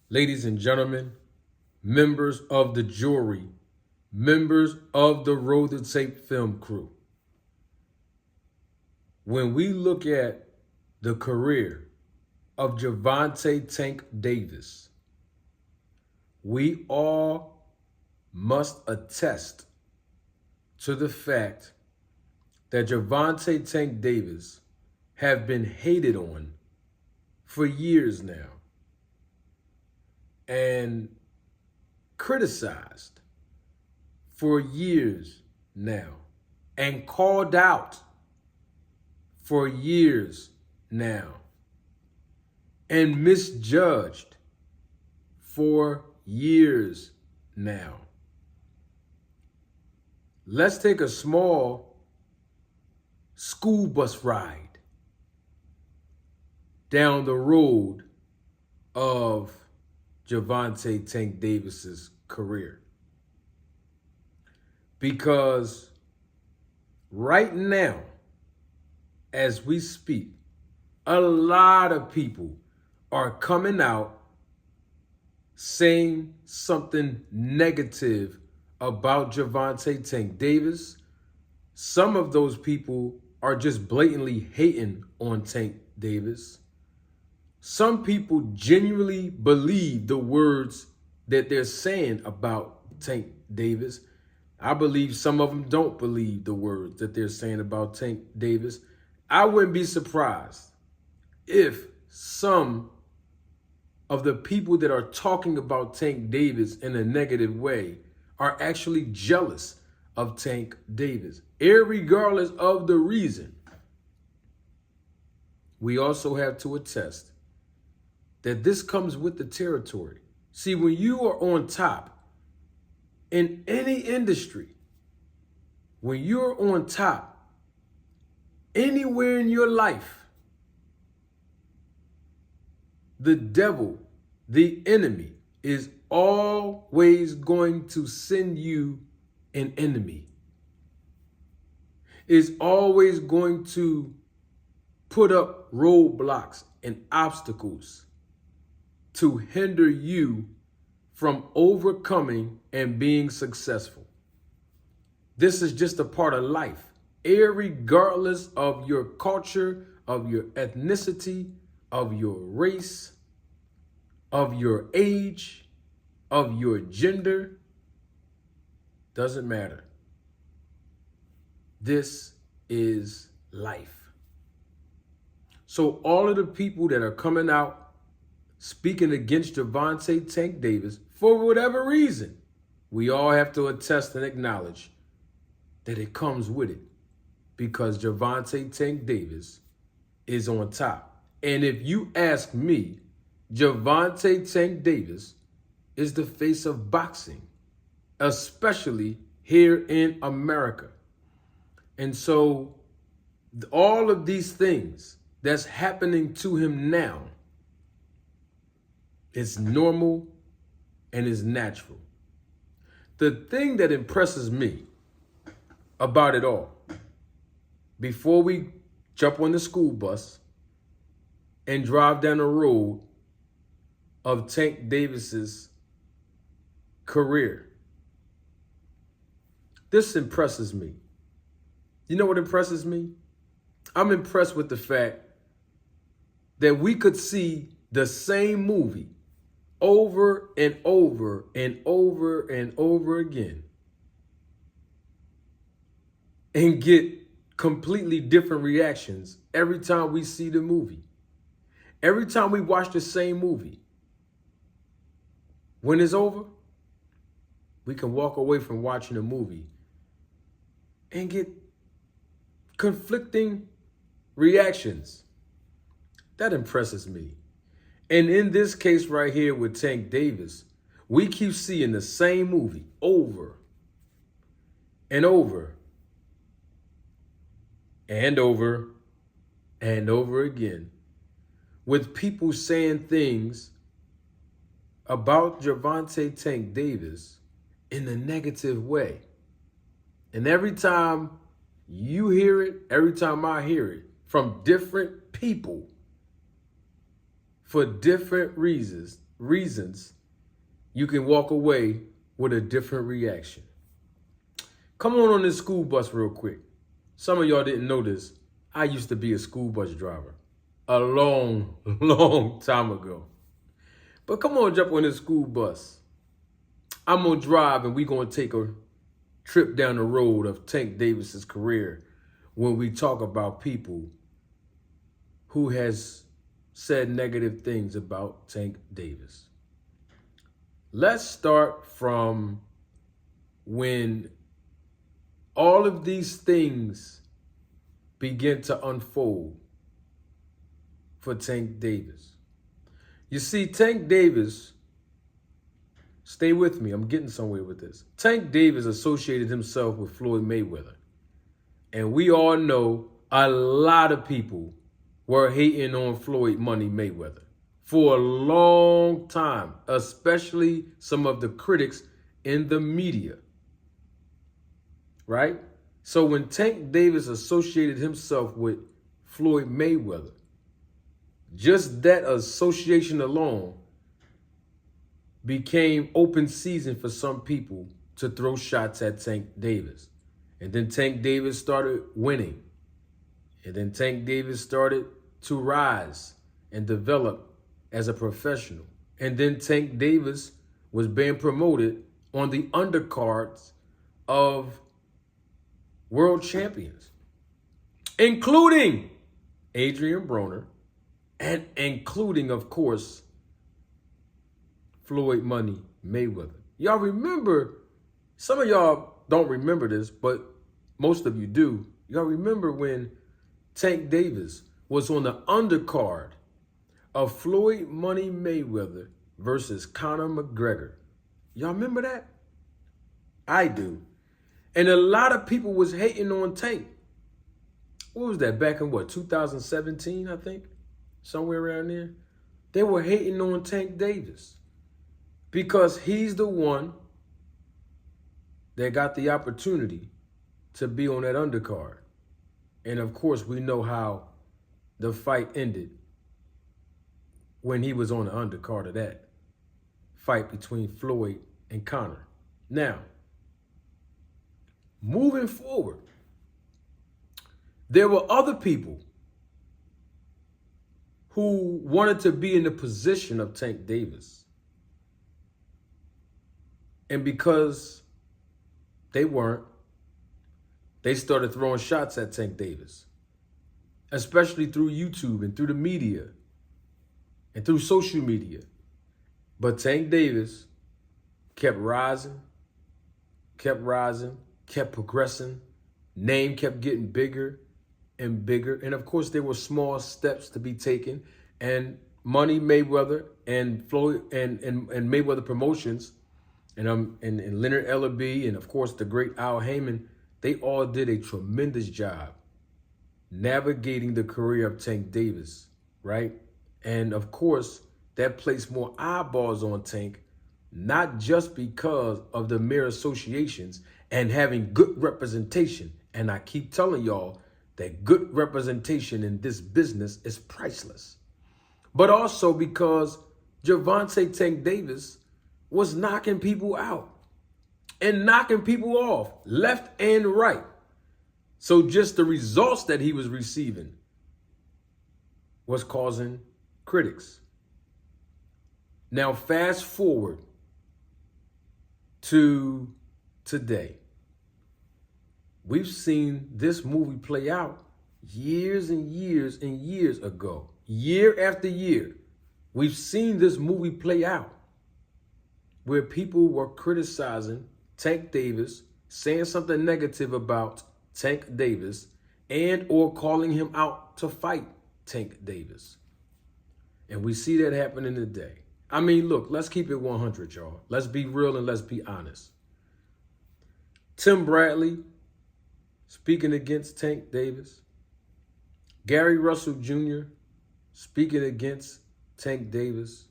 Ladies and gentlemen, members of the jury, members of the Roll the Tape film crew, when we look at the career of Gervonta Tank Davis, we all must attest to the fact that Gervonta Tank Davis have been hated on for years now and criticized for years now and called out for years now and misjudged for years now. Let's take a small school bus ride down the road of Gervonta Tank Davis's career. Because right now, as we speak, a lot of people are coming out saying something negative about Gervonta Tank Davis. Some of those people are just blatantly hating on Tank Davis. Some people genuinely believe the words that they're saying about Tank Davis. I believe some of them don't believe the words that they're saying about Tank Davis. I wouldn't be surprised if some of the people that are talking about Tank Davis in a negative way are actually jealous of Tank Davis, irregardless of the reason. We also have to attest that this comes with the territory. See, when you are on top in any industry, when you're on top anywhere in your life, the devil, the enemy, is always going to send you an enemy. Is always going to put up roadblocks and obstacles to hinder you from overcoming and being successful. This is just a part of life, irregardless of your culture, of your ethnicity, of your race, of your age, of your gender. Doesn't matter. This is life. So all of the people that are coming out speaking against Gervonta Tank Davis, for whatever reason, we all have to attest and acknowledge that it comes with it, because Gervonta Tank Davis is on top. And if you ask me, Gervonta Tank Davis is the face of boxing, especially here in America. And so all of these things that's happening to him now, it's normal and it's natural. The thing that impresses me about it all, before we jump on the school bus and drive down the road of Tank Davis's career, this impresses me. You know what impresses me? I'm impressed with the fact that we could see the same movie over and over and over and over again and get completely different reactions every time we see the movie. Every time we watch the same movie, when it's over, we can walk away from watching a movie and get conflicting reactions. That impresses me. And in this case right here with Tank Davis, we keep seeing the same movie over and over and over and over again, with people saying things about Gervonta Tank Davis in a negative way. And every time you hear it, every time I hear it from different people, for different reasons, you can walk away with a different reaction. Come on this school bus real quick. Some of y'all didn't know this. I used to be a school bus driver a long, long time ago. But come on, jump on this school bus. I'm going to drive and we're going to take a trip down the road of Tank Davis's career when we talk about people who has said negative things about Tank Davis. Let's start from when all of these things begin to unfold for Tank Davis. You see, Tank Davis, stay with me, I'm getting somewhere with this. Tank Davis associated himself with Floyd Mayweather. And we all know a lot of people were hating on Floyd Money Mayweather for a long time, especially some of the critics in the media. Right? So when Tank Davis associated himself with Floyd Mayweather, just that association alone became open season for some people to throw shots at Tank Davis. And then Tank Davis started winning. And then Tank Davis started to rise and develop as a professional. And then Tank Davis was being promoted on the undercards of world champions, including Adrian Broner and including, of course, Floyd Money Mayweather. Y'all remember, some of y'all don't remember this, but most of you do. Y'all remember when Tank Davis was on the undercard of Floyd Money Mayweather versus Conor McGregor. Y'all remember that? I do. And a lot of people was hating on Tank. What was that, back in 2017, I think? Somewhere around there. They were hating on Tank Davis because he's the one that got the opportunity to be on that undercard. And of course, we know how the fight ended when he was on the undercard of that fight between Floyd and Conor. Now, moving forward, there were other people who wanted to be in the position of Tank Davis. And because they weren't, they started throwing shots at Tank Davis, especially through YouTube and through the media and through social media. But Tank Davis kept rising, kept progressing. Name kept getting bigger and bigger. And of course, there were small steps to be taken. And Money Mayweather and Floyd and Mayweather Promotions and Leonard Ellerbe and of course the great Al Heyman, they all did a tremendous job navigating the career of Tank Davis, right? And of course, that placed more eyeballs on Tank, not just because of the mere associations and having good representation. And I keep telling y'all that good representation in this business is priceless. But also because Gervonta Tank Davis was knocking people out and knocking people off left and right. So just the results that he was receiving was causing critics. Now, fast forward to today. We've seen this movie play out years and years and years ago. Year after year, we've seen this movie play out where people were criticizing Tank Davis, saying something negative about Tank Davis, and or calling him out to fight Tank Davis. And we see that happening today. I mean, look, let's keep it 100, y'all. Let's be real and let's be honest. Tim Bradley speaking against Tank Davis. Gary Russell Jr. speaking against Tank Davis.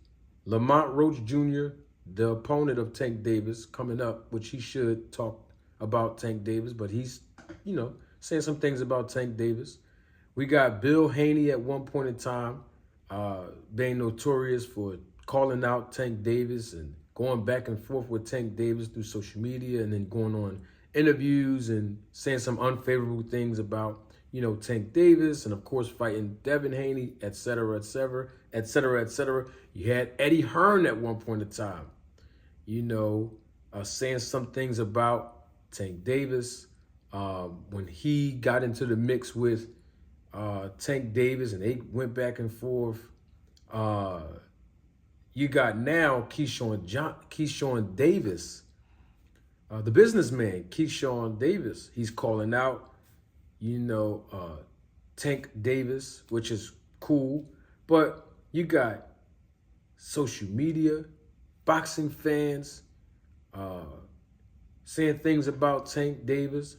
Lamont Roach Jr., the opponent of Tank Davis, coming up, which he should talk about Tank Davis, but he's, saying some things about Tank Davis. We got Bill Haney at one point in time being notorious for calling out Tank Davis and going back and forth with Tank Davis through social media, and then going on interviews and saying some unfavorable things about, Tank Davis, and of course fighting Devin Haney, et cetera, et cetera, et cetera, et cetera. You had Eddie Hearn at one point in time, saying some things about Tank Davis when he got into the mix with Tank Davis, and they went back and forth. You got now Keyshawn Davis, the businessman, Keyshawn Davis. He's calling out, Tank Davis, which is cool. But you got social media, boxing fans saying things about Tank Davis.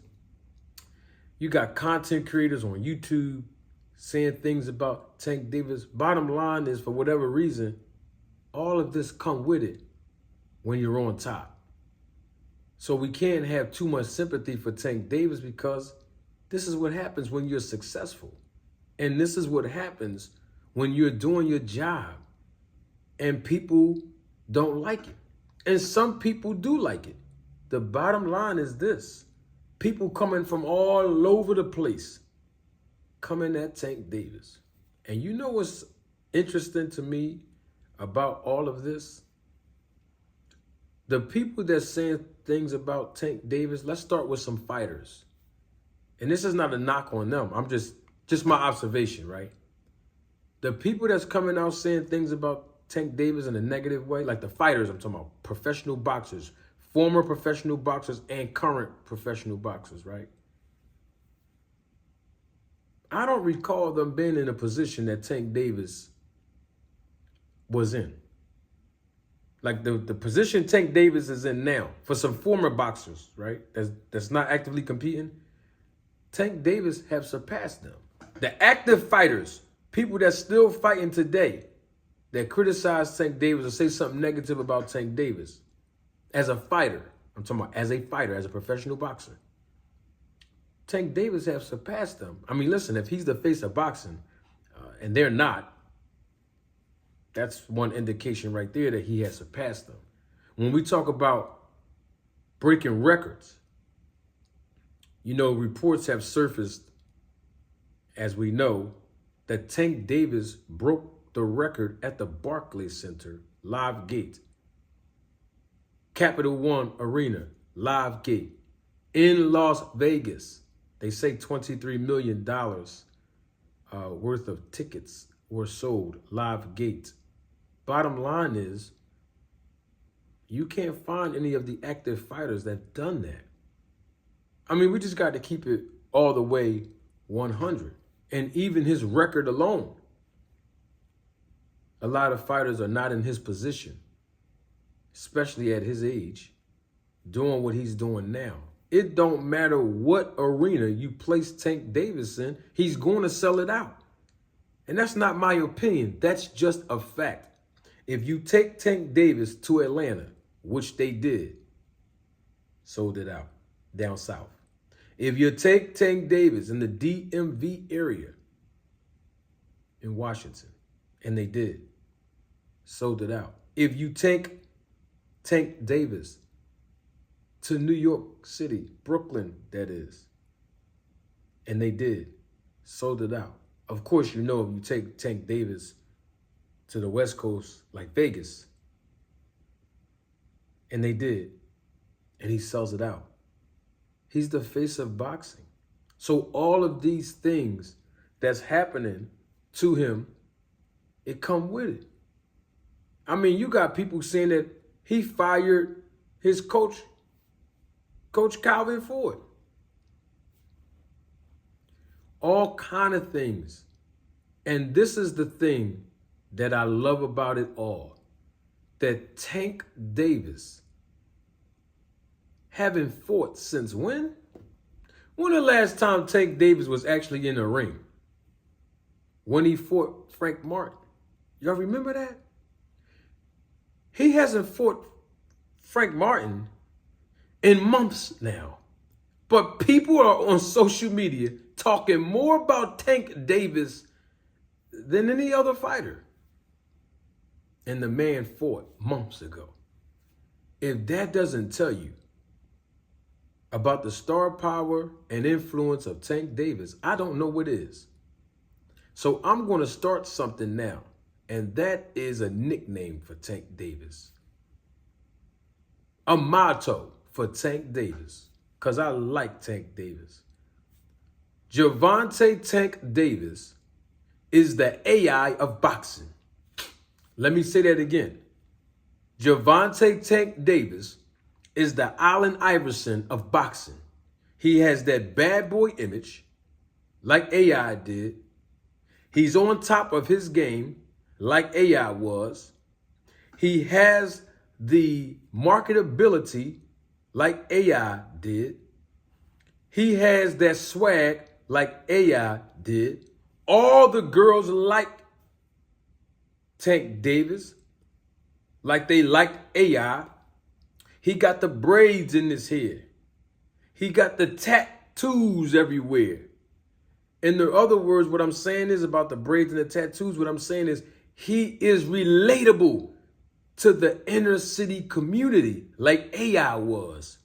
You got content creators on YouTube saying things about Tank Davis. Bottom line is, for whatever reason, all of this come with it when you're on top. So we can't have too much sympathy for Tank Davis, because this is what happens when you're successful. And this is what happens when you're doing your job and people don't like it. And some people do like it. The bottom line is this: people coming from all over the place coming at Tank Davis. And you know what's interesting to me about all of this? The people that's saying things about Tank Davis, let's start with some fighters. And this is not a knock on them. I'm just my observation, right? The people that's coming out saying things about Tank Davis in a negative way, like the fighters, I'm talking about professional boxers, former professional boxers and current professional boxers, right? I don't recall them being in a position that Tank Davis was in. Like the position Tank Davis is in now, for some former boxers, right, that's not actively competing, Tank Davis have surpassed them. The active fighters, people that's still fighting today, that criticize Tank Davis or say something negative about Tank Davis, as a fighter, I'm talking about as a fighter, as a professional boxer, Tank Davis have surpassed them. I mean, listen, if he's the face of boxing, and they're not, that's one indication right there that he has surpassed them. When we talk about breaking records, reports have surfaced, as we know, that Tank Davis broke the record at the Barclays Center, Live Gate. Capital One Arena, Live Gate, in Las Vegas. They say $23 million worth of tickets were sold, Live Gate. Bottom line is, you can't find any of the active fighters that done that. I mean, we just got to keep it all the way 100. And even his record alone, a lot of fighters are not in his position, especially at his age, doing what he's doing now. It don't matter what arena you place Tank Davis in, he's going to sell it out. And that's not my opinion. That's just a fact. If you take Tank Davis to Atlanta, which they did, sold it out down south. If you take Tank Davis in the DMV area in Washington, and they did, sold it out. If you take Tank Davis to New York City, Brooklyn, that is, and they did, sold it out. Of course, if you take Tank Davis to the West Coast, like Vegas, and they did, and he sells it out. He's the face of boxing. So all of these things that's happening to him, it come with it. I mean, you got people saying that he fired his coach, Coach Calvin Ford. All kind of things. And this is the thing that I love about it all. That Tank Davis, having fought since when? When the last time Tank Davis was actually in the ring? When he fought Frank Martin. Y'all remember that? He hasn't fought Frank Martin in months now. But people are on social media talking more about Tank Davis than any other fighter. And the man fought months ago. If that doesn't tell you about the star power and influence of Tank Davis, I don't know what is. So I'm going to start something now, and that is a nickname for Tank Davis. A motto for Tank Davis, because I like Tank Davis. Gervonta Tank Davis is the AI of boxing. Let me say that again. Gervonta Tank Davis is the Allen Iverson of boxing. He has that bad boy image, like AI did. He's on top of his game, like AI was. He has the marketability, like AI did. He has that swag, like AI did. All the girls like Tank Davis, like they like AI. He got the braids in his hair. He got the tattoos everywhere. In other words, what I'm saying is about the braids and the tattoos, what I'm saying is he is relatable to the inner city community like AI was.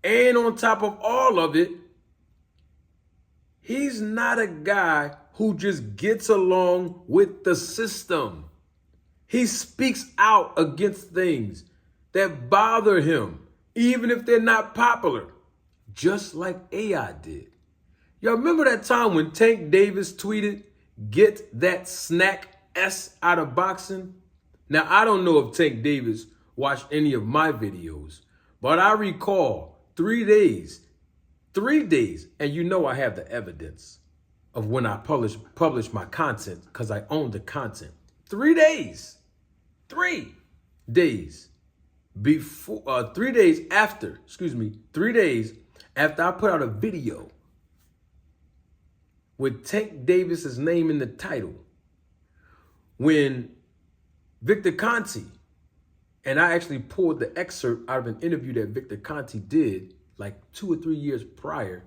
And on top of all of it, he's not a guy who just gets along with the system. He speaks out against things that bother him, even if they're not popular, just like AI did. Y'all remember that time when Tank Davis tweeted, "Get that snack S out of boxing"? Now, I don't know if Tank Davis watched any of my videos, but I recall 3 days, and you know I have the evidence of when I publish my content because I own the content. 3 days before, 3 days after, 3 days after I put out a video with Tank Davis's name in the title, when Victor Conte, and I actually pulled the excerpt out of an interview that Victor Conte did like 2 or 3 years prior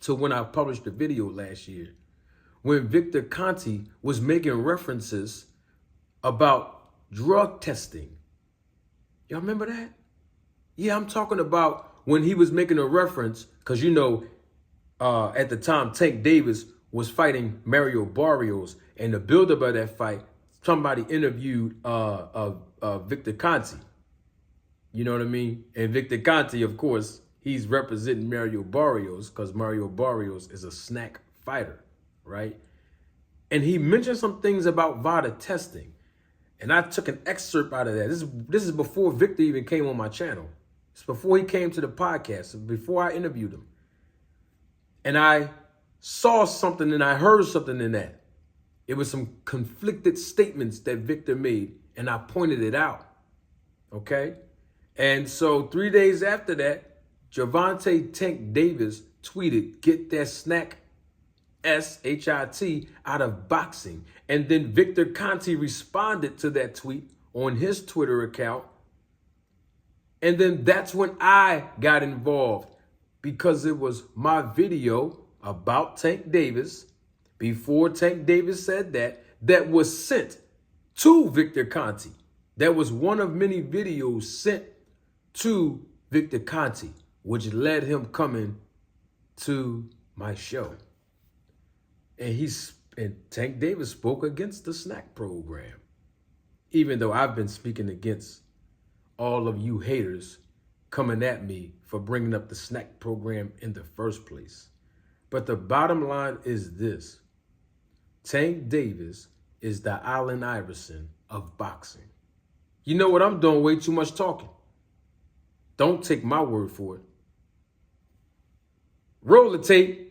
to when I published the video last year, when Victor Conte was making references about drug testing. Y'all remember that? Yeah, I'm talking about when he was making a reference, because you know, at the time, Tank Davis was fighting Mario Barrios, and the buildup of that fight, somebody interviewed Victor Conte. You know what I mean? And Victor Conte, of course, he's representing Mario Barrios because Mario Barrios is a snack fighter, right? And he mentioned some things about VADA testing. And I took an excerpt out of that. This is before Victor even came on my channel. It's before he came to the podcast, before I interviewed him. And I saw something and I heard something in that. It was some conflicted statements that Victor made, and I pointed it out, okay? And so 3 days after that, Gervonta Tank Davis tweeted, "Get that snack SHIT out of boxing." And then Victor Conte responded to that tweet on his Twitter account. And then that's when I got involved, because it was my video about Tank Davis, before Tank Davis said that was sent to Victor Conte. That was one of many videos sent to Victor Conte, which led him coming to my show. And Tank Davis spoke against the snack program, even though I've been speaking against all of you haters coming at me for bringing up the snack program in the first place. But the bottom line is this: Tank Davis is the Allen Iverson of boxing. You know what? I'm doing way too much talking. Don't take my word for it. Roll the tape.